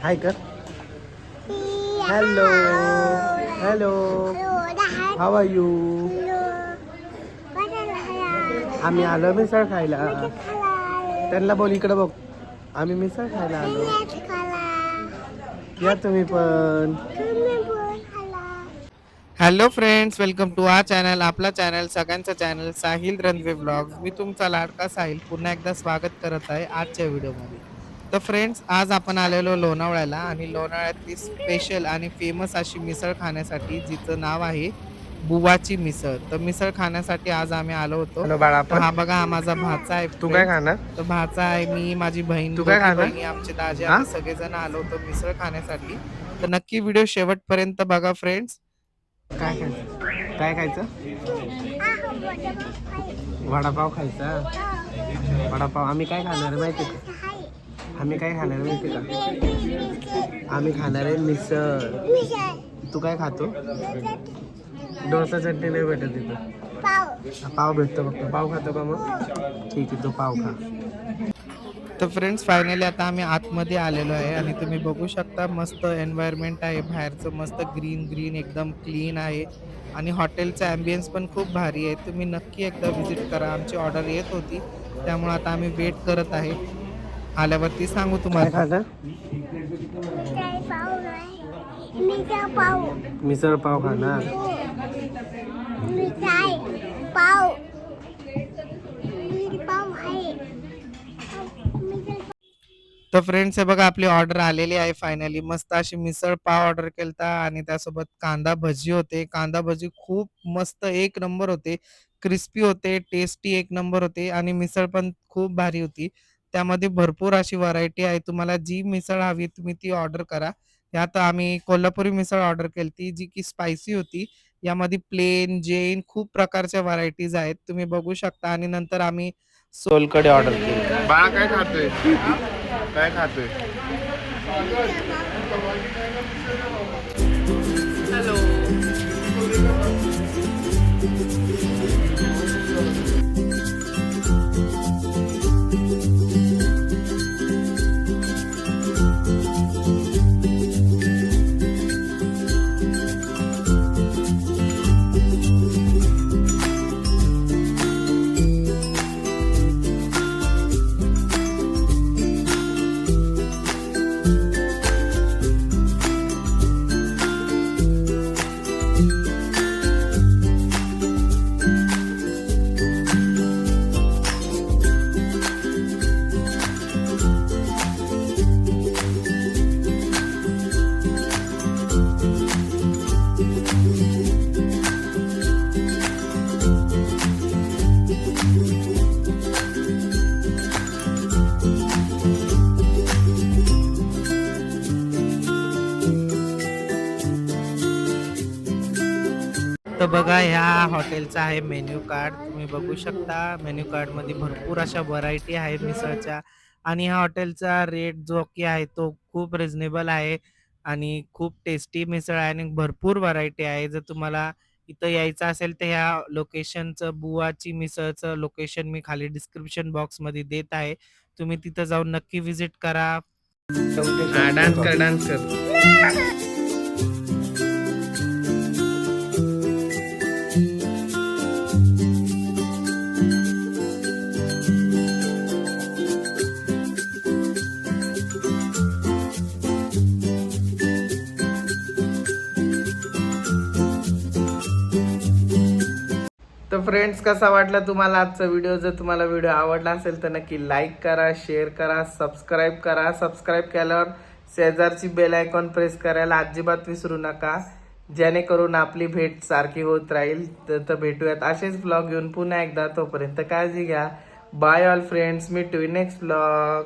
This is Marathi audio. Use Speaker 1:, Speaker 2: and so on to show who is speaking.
Speaker 1: हाय कर. Hello hello. How are you. आम्ही आलो मिसळ खायला. त्यांना बोल इकडे बघ. आम्ही मिसळ खायला आलो. या तुम्ही पण. Hello friends, welcome to our channel. आपला चॅनल सगळ्यांचा चॅनल साहिल रणवे ब्लॉग्स. मी तुमचा लाडका साहिल पुन्हा एकदा स्वागत करत आहे आजच्या व्हिडिओमध्ये. तर फ्रेंड्स, आज आपण आलेलो लोणावळ्याला आणि लोणावळ्यातली स्पेशल आणि फेमस अशी मिसळ खाण्यासाठी, जिचं नाव आहे बुवाची मिसळ. तर मिसळ खाण्यासाठी आज आम्ही आलो होतो. तर हा बघा, हा माझा भाचा आहे.
Speaker 2: तू काय खाणार?
Speaker 1: तर भाचा आहे, मी, माझी बहीण,
Speaker 2: तू काय
Speaker 1: दोघी
Speaker 2: खाणार?
Speaker 1: बहिणी, आमचे दाजे, आम्ही सगळेजण आलो होतो मिसळ खाण्यासाठी. तर नक्की व्हिडिओ शेवटपर्यंत बघा फ्रेंड्स. काय खायचं? काय खायचं? वडापाव खायचा. वडापाव. आम्ही काय खाणार माहिती का? आम्ही काय खाणार माहिती का? आम्ही खाणार आहे मिसळ. तू काय खातो? डोसा चटणी नाही भेटत तिथं. पाव भेटतो फक्त. पाव खातो का मग? ठीक आहे, तो पाव खा. तर फ्रेंड्स, फायनली आता आम्ही आतमध्ये आलेलो आहे आणि तुम्ही बघू शकता मस्त एन्व्हायरमेंट आहे बाहेरचं. मस्त ग्रीन ग्रीन एकदम क्लीन आहे आणि हॉटेलचा ॲम्बियन्स पण खूप भारी आहे. तुम्ही नक्की एकदा व्हिजिट करा. आमची ऑर्डर येत होती, त्यामुळे आता आम्ही वेट करत आहे. आल्यावरती सांगू तुम्हाला. मिसळ पाव खाणार. तर फ्रेंड्स, हे बघा आपली ऑर्डर आलेली आहे फायनली. मस्त अशी मिसळ पाव ऑर्डर केलता आणि त्यासोबत कांदा भजी होते. कांदा भजी खूप मस्त एक नंबर होते. क्रिस्पी होते, टेस्टी एक नंबर होते आणि मिसळ पण खूप भारी होती. त्यामध्ये भरपूर अशी व्हरायटी आहे. तुम्हाला जी मिसळ हवी तुम्ही ती ऑर्डर करा. यात आम्ही कोल्हापुरी मिसळ ऑर्डर केली जी की स्पायसी होती. यामध्ये प्लेन, जैन खूप प्रकारच्या व्हरायटीज आहेत, तुम्ही बघू शकता. आणि नंतर आम्ही सोलकडे ऑर्डर केली.
Speaker 2: बाळा काय खातोय? काय खातोय?
Speaker 1: हॅलो. तर बघा, ह्या हॉटेलचा आहे मेन्यू कार्ड. तुम्ही बघू शकता मेन्यू कार्डमध्ये भरपूर अशा व्हरायटी आहेत मिसळच्या. आणि ह्या हॉटेलचा रेट जो की आहे तो खूप रिजनेबल आहे आणि खूप टेस्टी मिसळ आहे आणि भरपूर व्हरायटी आहे. जर तुम्हाला इथं यायचं असेल तर ह्या लोकेशनचं, बुवाची मिसळचं लोकेशन मी खाली डिस्क्रिप्शन बॉक्समध्ये देत आहे. तुम्ही तिथं जाऊन नक्की व्हिजिट करा.
Speaker 2: डान्स कर, डान्स कर.
Speaker 1: तर फ्रेंड्स, कसा वाटला तुम्हाला आजचा व्हिडिओ? जर तुम्हाला व्हिडिओ आवडला असेल तर नक्की लाईक करा, शेअर करा, सबस्क्राईब करा. सबस्क्राईब केल्यावर शेजारची बेल आयकॉन प्रेस करायला अजिबात विसरू नका, जेणेकरून आपली भेट सारखी होत राहील. तर भेटूयात असेच ब्लॉग घेऊन पुन्हा एकदा. तोपर्यंत काळजी घ्या. Bye all friends, meet you next blog.